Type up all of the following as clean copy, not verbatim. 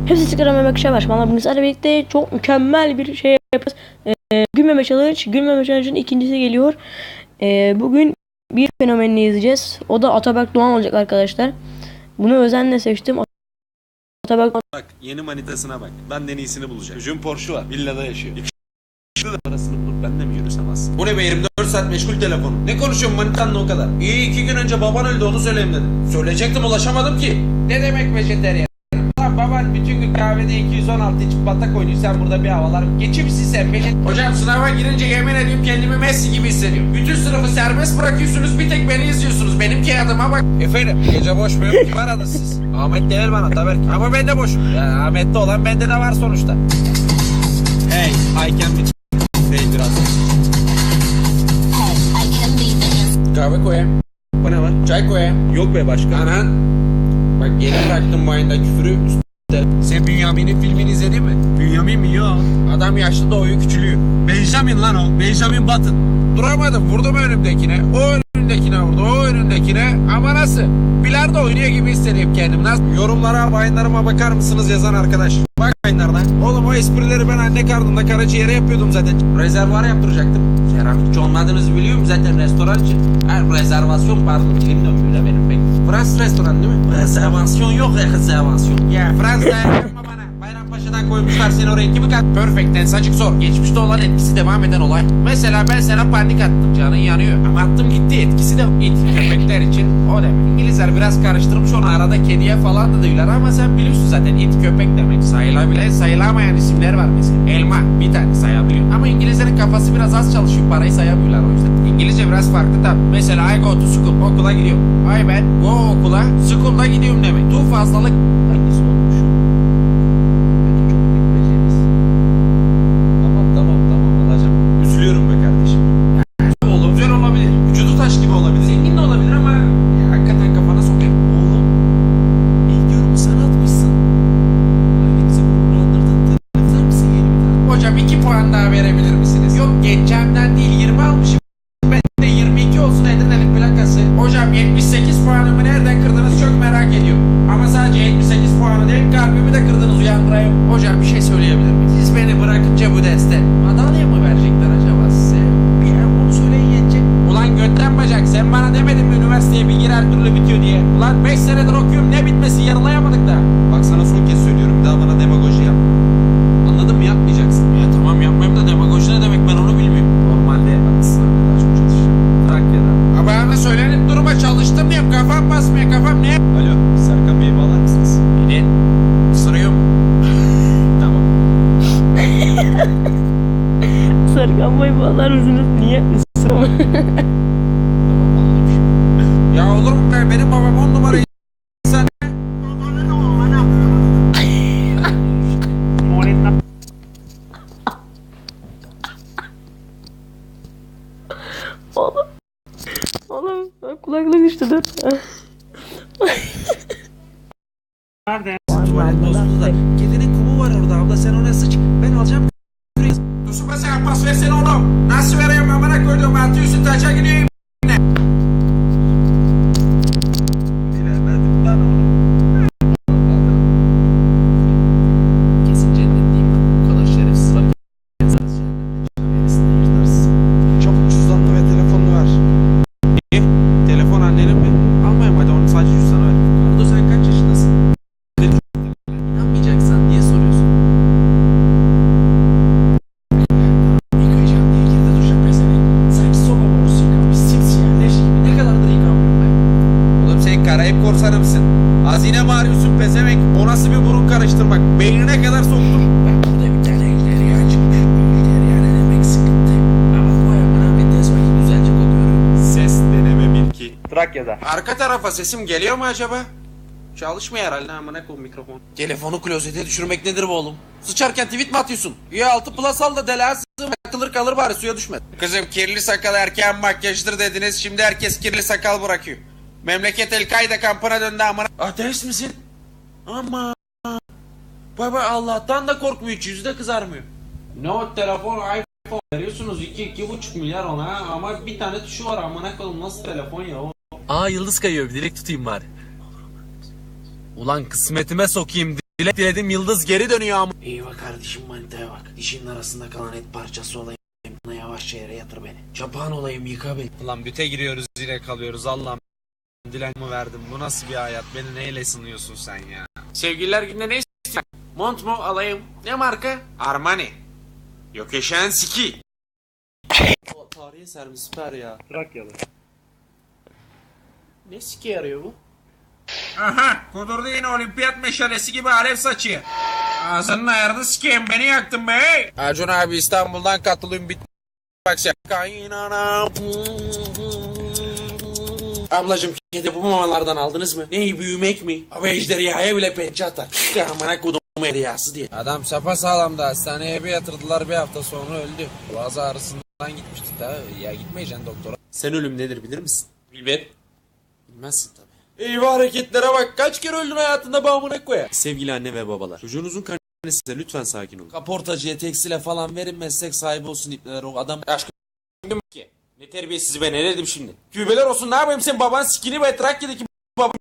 Hepsi sigara arkadaşlar var. Valla bugün sizlerle birlikte çok mükemmel bir şey yapacağız. Gülmeme challenge. Gülmeme challenge'ın ikincisi geliyor. Bugün bir fenomenini izleyeceğiz. O da Atabak Doğan olacak arkadaşlar. Bunu özenle seçtim. Atabak Bak yeni manitasına bak. Benden iyisini bulacak. Çocuğun Porsche'u var. Villada yaşıyor. İkisi de parasını bulup ben de mi yürüsem aslında? Bu ne be 24 saat meşgul telefonu. Ne konuşuyorsun manitanla o kadar? İyi 2 gün önce baban öldü onu söyleyeyim dedim. Söyleyecektim ulaşamadım ki. Ne demek vejeteryan? Lan baban bütün gün kahvede 216 içip batak oynuyor, sen burada bir havalar. Geçimsin sen vejeteryan. Hocam sınava girince yemin ediyorum kendimi Messi gibi hissediyorum. Bütün sınıfı serbest bırakıyorsunuz, bir tek beni izliyorsunuz. Benim kağıdıma bak. Efendim gece boş muyum? Kim aradı siz? Ahmet değil bana Taberk. Ama ben de boşum. Ya Ahmet'te olan bende de var sonuçta. Hey I can be değil biraz. Kahve koyayım. Bu ne var? Çay koyayım. Yok be başka. Anan. Bak yeni bıraktım bu ayında küfürü üstüne. Sen Bünyamin'in filmini izledin mi? Bünyamin mi ya? Adam yaşlı doğuyu küçülüyor. Benjamin lan o. Benjamin Button. Duramadım, vurdum önümdekine. O önündekine vurdu, o önündekine. Ama nasıl? Bilardo oynuyor gibi hissediyorum kendimi. Nasıl? Yorumlara bayınlarıma bakar mısınız yazan arkadaş. Bak bayınlarına. Oğlum o esprileri ben anne karnında karaciğere yapıyordum zaten. Rezervuar yaptıracaktım. Seramikçi olmadığınızı biliyorum zaten restoran için. Rezervasyon pardon, dilim dönmüyor da benim pek. Fransız restoran değil mi? Rezervasyon yok ya, rezervasyon. Ya Fransa'da yapma bana. Bayrampaşa'dan koymuşlar seni oraya, kimi kat? Perfect'ten sacık sor. Geçmişte olan etkisi devam eden olay. Mesela ben sana panik attım, canın yanıyor. Ama attım gitti, etkisi de it. Köpekler için o demek. İngilizler biraz karıştırmış onu, arada kediye falan da diyorlar ama sen biliyorsun zaten it köpek demek. Sayılabilen sayılamayan isimler var mesela. Elma bir tane sayabiliyor. Ama İngilizlerin kafası biraz az çalışıyor, parayı sayamıyorlar o yüzden. İngilizce biraz farklı tabi. Mesela I go to school, okula gidiyorum. I ben go okula, school'da gidiyorum demek. To fazlalık. Hangisi olmuş? Tamam alacağım. Üzülüyorum be kardeşim. Oğlum güzel olabilir. Vücudu taş gibi olabilir. Zengin de olabilir ama ya, hakikaten kafana sokayım. Oğlum. İlk yorumu sen atmışsın. Ailemizi gururlandırdın. Telefon mısın yeni bir tane? Hocam 2 puan daha verebilir misiniz? Yok geçeceğimden değil, 20 almışım. Ben de 22 olsun Edirne'nin plakası. Hocam 78 puanımı nereden kırdınız çok merak ediyorum. Ama sadece 78 puanı değil, kalbimi de kırdınız, uyandırayım. Hocam bir şey söyleyebilir miyim? Siz beni bırakınca bu derste madalya mı verecekler acaba size? Bir onu söyleyin yetecek. Ulan götten bacak, sen bana demedin mi üniversiteye bilgi her türlü bitiyor diye? Ulan 5 senedir okuyorum, ne bitmesi, yarılayamadık da. Bak sana son kez söylüyorum. Bir daha bana demagoji yap. Anladın mı? Yapmayacaksın. Ya tamam yapmayayım da demagoji ne demek, ben onu bilmiyorum. Normalde sınavda daha çok çalışacağım. Trakya'da. Bana söylenip duruma çalıştım diyeyim, kafam basmıyor, kafam ne? Alo. Serkan Bey'i bağlar mısınız? Beni ısırıyorum. Tamam. Sarkan Bey bağlar mısınız? Niye ısırma? Tamam anladım. Ya olur mu be, benim babam 10 numara sen. Oğlum. Oğlum kulaklık düştü dur. Tuvalet bozuldu da. Kedinin kumu var orada abla, sen ona sıç. Ben alacağım. Yusuf'a sen pas versene oğlum. Nasıl vereyim amına koyduğum, atıyorsun taça gideyim. Bilemedim lan oğlum. Kesin cennetliyim ben. Bu kadar şerefsiz var. Çok cüzdanını ve telefonunu ver. Telefon annenin mi? Almayayım hadi, onu sadece cüzdanı ver. Kardo sen kaç yaşındasın? İnanmayacaksan niye soruyorsun? Yıkayacağım diye girdi duşa pezevenk. Sanki soba borusu yıkamış, simsiyah leş gibi. Ne kadardır yıkamıyorum ben? Oğlum sen Karayip korsanı mısın? Hazine mi arıyorsun pezevenk? O nasıl bir burun karıştırmak? Beynine kadar soktum. Bak burada bir tane ileriye çıkmış. İleriye ne demek sıkıntı? Ama bu ayağımın bir tez vakit güzelce kokuyorum. Ses deneme 1-2. Trakya'da. Arka tarafa sesim geliyor mu acaba? Çalışmıyor herhalde, amına koyayım mikrofon. Telefonu klozete düşürmek nedir bu oğlum? Sıçarken tweet mi atıyorsun? Ya 6 plus al da delası takılır kalır bari, suya düşmez. Kızım kirli sakal erkeğin makyajdır dediniz, şimdi herkes kirli sakal bırakıyor. Memleket El-Kaide kampına döndü amına. Ateist misin? Ama baba Allah'tan da korkmuyor, hiç yüzü de kızarmıyor. No telefon iPhone veriyorsunuz 2-2,5 milyar ona ama bir tane tuşu var, amına koyayım nasıl telefon ya o? Aa yıldız kayıyor, bir direkt tutayım bari. Ulan kısmetime sokayım. Dilek diledim yıldız geri dönüyor ama. Eyvah kardeşim manitaya bak. Dişinin arasında kalan et parçası olayım. Buna yavaşça yere yatır beni. Çapağın olayım yıka beni. Ulan büte giriyoruz yine kalıyoruz Allah'ım. Dilenme verdim. Bu nasıl bir hayat? Beni neyle sınıyorsun sen ya? Sevgililer günde ne istiyorsun? Mont mu alayım? Ne marka? Armani. Yok eşeğen siki. O tarihi eser mi? Süper ya. Trakyalı. Ne siki yarıyor bu? Aha kudurdu yine olimpiyat meşalesi gibi alev saçıyor. Ağzının ayarını sikeyim beni yaktın be. Acun abi İstanbul'dan katılayım bit. Bak sen. Kaynanam. Ablacım kedi bu mamalardan aldınız mı? Neyi büyümek mi? Abi ejderhaya bile pençe atar. Amına kodum ejderhası diye. Adam sapasağlamdı hastaneye bir yatırdılar bir hafta sonra öldü. Boğaz ağrısından gitmişti daha ya gitmeyeceksin doktora. Sen ölüm nedir bilir misin? Bilmem. Bilmezsin tabii. Eyvah hareketlere bak kaç kere öldün hayatında bu amına koya. Sevgili anne ve babalar. Çocuğunuzun karnesi de lütfen sakin olun. Kaportacıya tekstile falan verin meslek sahibi olsun ipneler o adam aşkım ki. Ne terbiyesiz ben ne dedim şimdi? Kübeler olsun ne yapayım sen baban sikini ve Trakya'daki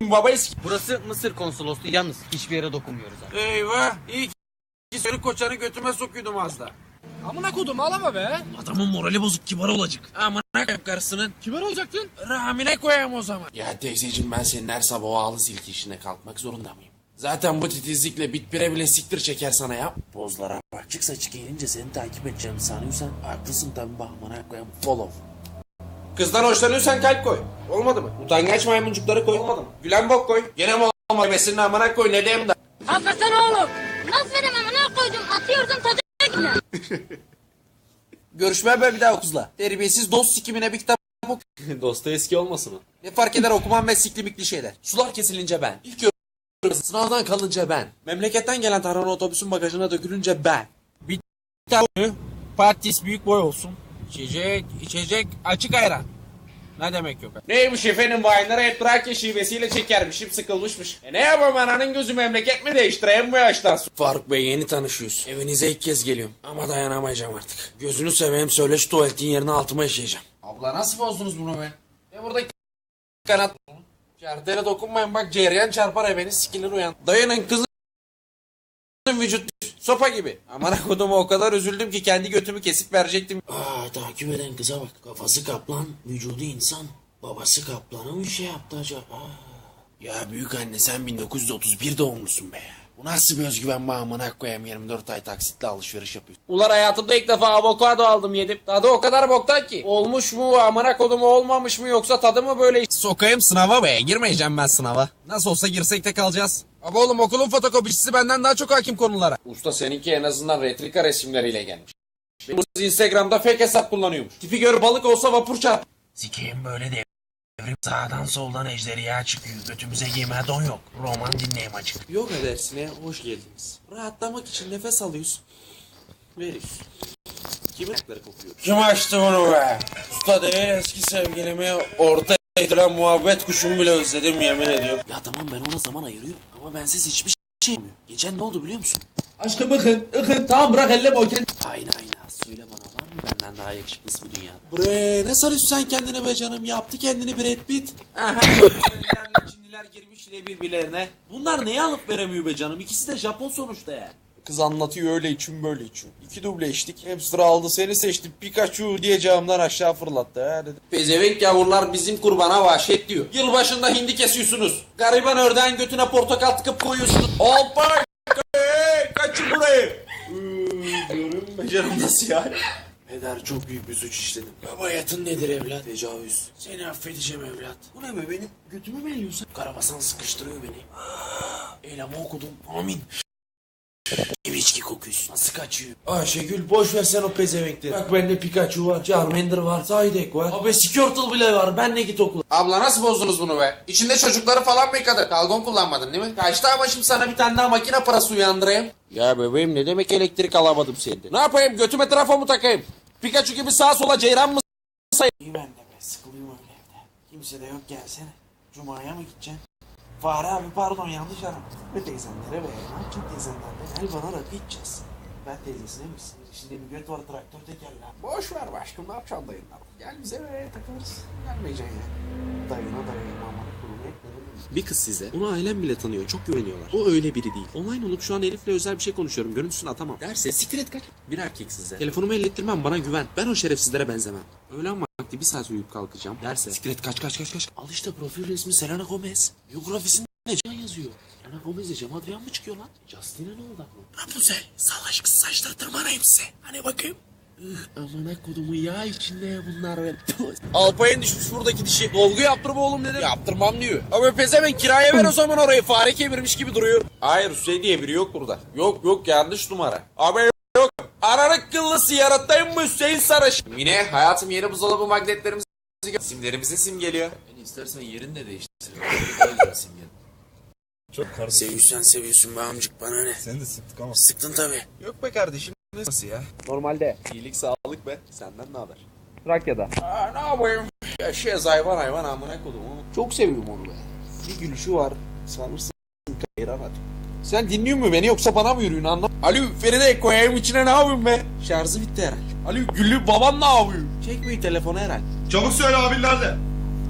babayı sikini. Burası Mısır konsolosluğu yalnız hiçbir yere dokunmuyoruz abi. Eyvah iyi ki seni koçanı götüme sokuyordum az da. Amına kodum ağlama be. Adamın morali bozuk kibar olacak. Amına koyayım karısının. Kibar olacaktın. Rahmine koyayım o zaman. Ya teyzeciğim ben senin her sabah o ağlı silki işine kalkmak zorunda mıyım? Zaten bu titizlikle bit bire bile siktir çeker sana ya. Pozlara bak. Açık saçık eğilince seni takip edeceğimi sanıyorsan haklısın tabi bak amına koyayım follow. Kızdan hoşlanıyorsan kalp koy. Olmadı mı? Utangaç maymuncukları koy. Olmadı mı? Gülen bok koy. Gene mi olmadı? Besinin amına koy ne diyeyim de. Hakikaten oğlum. Aferin amına koydum. Atıyordum tadı güne. Görüşme be bir daha o kızla. Terbiyesiz dost sikimine bir kitap oku. Dostoyevski olmasın o? Ne fark eder okuman ve sikli şeyler. Sular kesilince ben. İlk sınavdan kalınca ben. Memleketten gelen tarhana otobüsün bagajına dökülünce ben. Bir patis büyük boy olsun. İçecek açık ayran. Ne demek yok? Neymiş efendim Vine'ları hep Trakya şivesiyle çekermişim sıkılmışmış. Ne yapayım ananın gözü memleket mi değiştireyim bu yaştan sonra? Faruk Bey yeni tanışıyoruz. Evinize ilk kez geliyorum. Ama dayanamayacağım artık. Gözünü seveyim söyle şu tuvaletin yerine altıma işeyeceğim. Abla nasıl bozdunuz bunu be? Ne burada kanat... Çartere dokunmayın bak cereyan çarpar beni sikilir uyan. Dayının kızı vücut sopa gibi. Aman koduma o kadar üzüldüm ki kendi götümü kesip verecektim. Takip eden kıza bak. Kafası kaplan, vücudu insan. Babası kaplana bir şey yaptı acaba? Ya büyük anne sen 1931 doğumlusun be. Bu nasıl bir özgüven be amına koyayım 24 ay taksitle alışveriş yapıyorsun. Ulan hayatımda ilk defa avokado aldım yedim. Tadı o kadar boktan ki. Olmuş mu amına kodumu olmamış mı yoksa tadı mı böyle? Sokayım sınava be girmeyeceğim ben sınava. Nasıl olsa girsek de kalacağız. Ama oğlum okulun fotokopicisi benden daha çok hakim konulara. Usta seninki en azından retrika resimleriyle gelmiş. Benim Instagram'da fake hesap kullanıyormuş. Tipi gör balık olsa vapur çarp. Sikeyim böyle de. Devrim sağdan soldan ejderha çıkıyor. Götümüze giyme don yok. Roman dinleyeyim acık. Yoga dersine hoş geldiniz. Rahatlamak için nefes alıyoruz. Veriyoruz. Kimin ayakları kokuyor? Kim açtı bunu be? Usta değil eski sevgilimi orta edilen muhabbet kuşumu bile özledim yemin ediyorum. Ya tamam ben ona zaman ayırıyorum. Ama bensiz hiçbir şey olmuyor. Geçen ne oldu biliyor musun? Aşkım bakın. Tamam bırak elleme o kendi. Aynen. Söyle bana var mı benden daha yakışıklısı bu dünyada? Bre ne sanıyorsun sen kendine be canım? Yaptı kendini Brad Pitt. Aha. Çinliler girmiş yine birbirlerine. Bunlar neye alıp veremiyor be canım? İkisi de Japon sonuçta ya. Kız anlatıyor öyle içim böyle içim. 2 duble içtik. Hamster aldı seni seçti. Pikachu diye camdan aşağı fırlattı. Ha dedi. Pezevenk yavrular bizim kurbana vahşet diyor. Yılbaşında hindi kesiyorsunuz. Gariban ördeğin götüne portakal tıkıp koyuyorsunuz. Hoppa! Kaçın burayı. Diyorum be canım nasıl yani? Peder çok büyük bir suç işledim. Baba yatın nedir evlat? Tecavüz. Seni affedeceğim evlat. Bu ne be benim? Götümü mü eliyorsun? Karabasan sıkıştırıyor beni. Eylemi okudum. Amin. Ev içki kokuyorsun. Nasıl kaçıyor? Ayşegül boş ver sen o pezevenkleri. Bak bende Pikachu var, Charmander var, Psyduck var. Abi Squirtle bile var. Benle git okula. Abla nasıl bozdunuz bunu be? İçinde çocukları falan mı yıkadın? Kalgon kullanmadın değil mi? Kaçtı ama şimdi sana bir tane daha makine parası uyandırayım. Ya bebeğim ne demek elektrik alamadım sende? Ne yapayım götüme trafo mu takayım? Pikachu gibi sağa sola ceyran mı sayayım? İyi ben de be sıkılıyorum öyle evde. Kimse de yok gelsene. Cuma'ya mı gideceksin? Fahri abi pardon yanlış arama. Ve teyzenlere be. Ne yapacaksın teyzenlerle? Gel bana rakı içeceğiz. Ben teyzesine misin? İçinde bir göt var traktör tekerler. Boş ver başkım ne yapacaksın dayınlar? Gel bize be takılırız. Gelmeyeceksin ya. Dayına dayayım aman kurulu etmedim. Bir kız size. Onu ailem bile tanıyor. Çok güveniyorlar. O öyle biri değil. Online olup şu an Elif'le özel bir şey konuşuyorum. Görüntüsünü atamam. Derse siktir et kaç. Bir erkek size. Telefonumu ellettirmem, bana güven. Ben o şerefsizlere benzemem. Öğlen vakti bir saat uyuyup kalkacağım. Derse siktir et kaç. Al işte profil resmi Selena Gomez. Biyografisinde ne can yazıyor. Selena Gomez'e Cem Adrian mı çıkıyor lan? Justin'e ne oldu aklım? Rapunzel sal aşkısı saçları tırmanayım size. Hani bakayım. Amına kodumu yağ içinde bunlar ben. Alpay'ın düşmüş buradaki dişi. Dolgu yaptırma oğlum dedim. Yaptırmam diyor. Ama pezevenk kiraya ver o zaman orayı. Fare kemirmiş gibi duruyor. Hayır Hüseyin diye biri yok burada. Yok yanlış numara. Abi yok. Aralık kıllısı yarattayım mı Hüseyin Saraş? Yine hayatım yeni buzdolabı magnetlerimizi simlerimizin simgeliyor. Yani istersen yerini de değiştir. Çok kardeşim. Seviyorsun be amcık, bana ne? Seni de sıktık ama. Sıktın tabii. Yok be kardeşim. Nasıl ya? Normalde. İyilik sağlık be. Senden ne haber? Trakya'da. Ne yapayım? Yaşayız hayvan amına kodum. Çok seviyorum onu be. Bir gülüşü var. Sanırsın hayran hadi. Sen dinliyor musun beni yoksa bana mı yürüyorsun anlam? Alo Feride koyayım içine ne yapıyorsun be? Şarjı bitti herhalde. Alo Güllü baban ne yapıyor? Çekmiyor telefonu herhalde. Çabuk söyle abin nerede?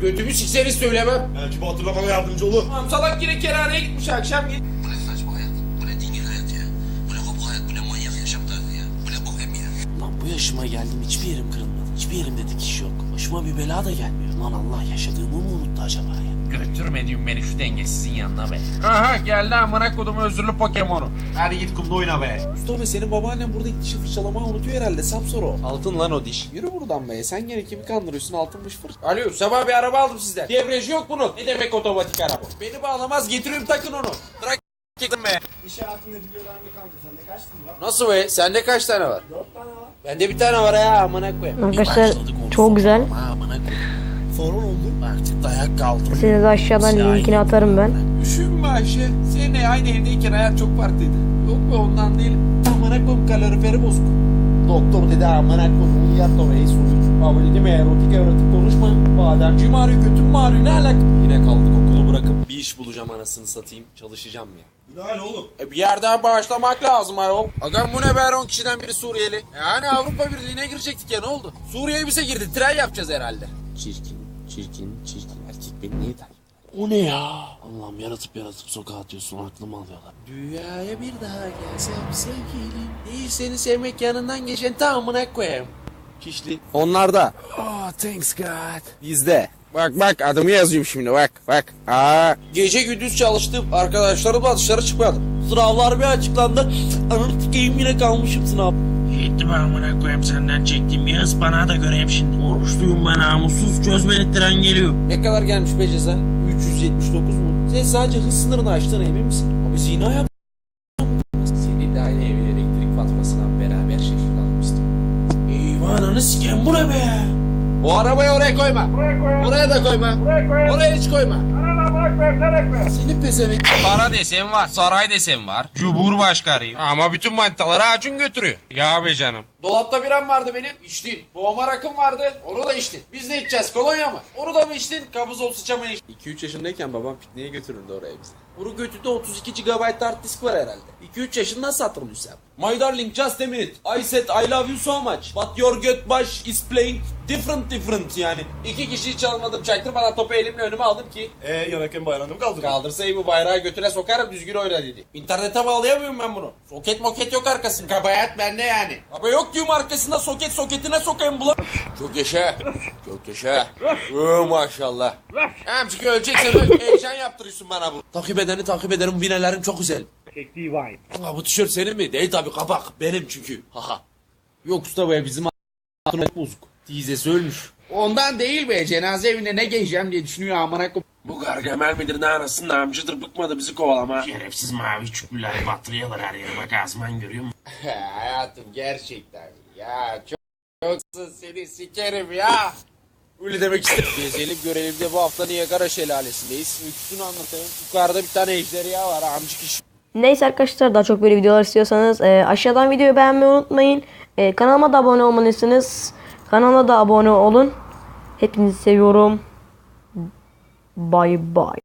Götümü sikseniz söylemem. Belki bu hatırlamana yardımcı olur. Tamam salak yine kerhaneye gitmiş akşam git. Bu ne saçma hayat? Bu ne dingin hayat ya? Bu ne kopuk hayat? Bu ne manyak yaşam tarzı ya? Bu ne bohem ya? Lan bu yaşıma geldim, hiçbir yerim kırılmadı. Hiçbir yerimde dikiş yok. Başıma bir bela da gelmiyor. Lan Allah yaşadığımı mı unuttu acaba ya? Götürme diyorum beni şu dengesizin yanına be. Aha geldi amına kodumu özürlü Pokemon'u. Hadi git kumda oyna be. Mustafa senin babaannen buradaki dişi fırçalamayı unutuyor herhalde sapsoro. Altın lan o diş. Yürü buradan be sen gene kimi kandırıyorsun altınmış fırç. Alo sabah bir araba aldım sizden. Debriyajı yok bunun. Ne demek otomatik araba? Beni bağlamaz getiriyorum takın onu. Trak gittim be. İş hayatında videolar mı kanka? Sende kaç tane var? Nasıl be? Sende kaç tane var? 4 tane var. Bende bir tane var ya amına koyayım. Arkadaşlar çok güzel. Amına koyayım. Sorun oldu. Artık dayak kaldım. Size de aşağıdan linkini atarım ben. Üşüme Ayşe. Seninle aynı evdeyken hayat çok farklıydı. Yok be ondan değil. Amına koyayım kaloriferi bozuk. Doktor dedi amına koyayım yat oraya soruyor. Abi dedim erotik konuşma. Bademciğim ağrıyor götüm mü ağrıyor ne alak? Yine kaldık, okulu bırakıp bir iş bulacağım, anasını satayım. Çalışacağım ya. Müdahale oğlum. Bir yerden başlamak lazım ayol. Agam bu ne be 10 kişiden biri Suriyeli. Yani Avrupa Birliği'ne girecektik ya ne oldu? Suriye bize girdi tren yapacağız herhalde. Çirkin. Erkek beni niye terk? O ne ya? Allah'ım yaratıp sokağa atıyorsun, aklımı alıyorlar. Dünyaya bir daha gelsem sevgilim. Değil seni sevmek yanından geçen tamamına koyayım. Kişli. Onlarda. Oh thanks God. Bizde. Bak adımı yazıyorum şimdi bak. Gece gündüz çalıştım. Arkadaşlarımla dışarı çıkmadım. Sınavlar bir açıklandı. Ananı tikeyim yine kalmışım sınav. Yetti be amına koyayım senden çektiğim bir ıspanağı da göreyim şimdi. Oruçluyum ben namussuz çöz beni tren geliyor. Ne kadar gelmiş be ceza? 379 mu? Sen sadece hız sınırını aştın emin misin? Abi zina yap. Seninle aynı evin elektrik faturasından beraber şekil almıştım. Eyvah ananı sikeyim bu ne be? O arabayı oraya koyma. Oraya da koyma. Oraya hiç koyma. Senin pezevenk. Para desem var, saray desem var. Cumhurbaşkanıyım. Ama bütün manitaları Acun götürüyor. Ya be canım. Dolapta biram vardı benim. İçtin. Boğma rakım vardı. Onu da içtin. Biz de içeceğiz. Kolonya mı? Onu da mı içtin? Kabız ol sıçamayın. 2-3 yaşındayken babam pikniğe götürürdü oraya bizi. Bunu götüde 32 GB hard disk var herhalde. 2-3 yaşında satılmış sen. My darling just a minute. I said I love you so much. But your götbaş is playing different yani. 2 kişiyi çalmadım. Çaktırmadan topu elimle önüme aldım ki. Yemekken bayrağını mı kaldırdın? Kaldırsayı bu bayrağı götüne sokarım düzgün oyna dedi. İnternete bağlayamıyorum ben bunu. Soket moket yok arkasında. Kabahat bende yani. Ama yok diyorum arkasında soketine sokayım bulan. Çok yaşa. Maşallah. Amcık öleceksen heyecan yaptırıyorsun bana bu. Takip ederim binelerim çok güzel. Çektiği vay. Aa, bu tişört senin mi? Değil tabi kapak. Benim çünkü. Haha. Yok usta be bizim a**ın bozuk. Teyzesi ölmüş. Ondan değil be cenaze evine ne giyeceğim diye düşünüyor amına koyayım. Bu Gargamel midir ne anasının amcıdır bıkmadı bizi kovalama. Şerefsiz mavi çukurları batırıyorlar her yere bak Azman görüyor musun? Hayatım gerçekten ya çok seni sikerim ya. Öyle demek istedim. Gezelim görelim de bu hafta Niagara şelalesindeyiz. Öyküsünü anlatayım. Yukarıda bir tane ejderha var amcık iş. Neyse arkadaşlar, daha çok böyle videolar istiyorsanız aşağıdan videoyu beğenmeyi unutmayın. Kanalıma da abone olmalısınız. Kanala da abone olun. Hepinizi seviyorum. Bye bye.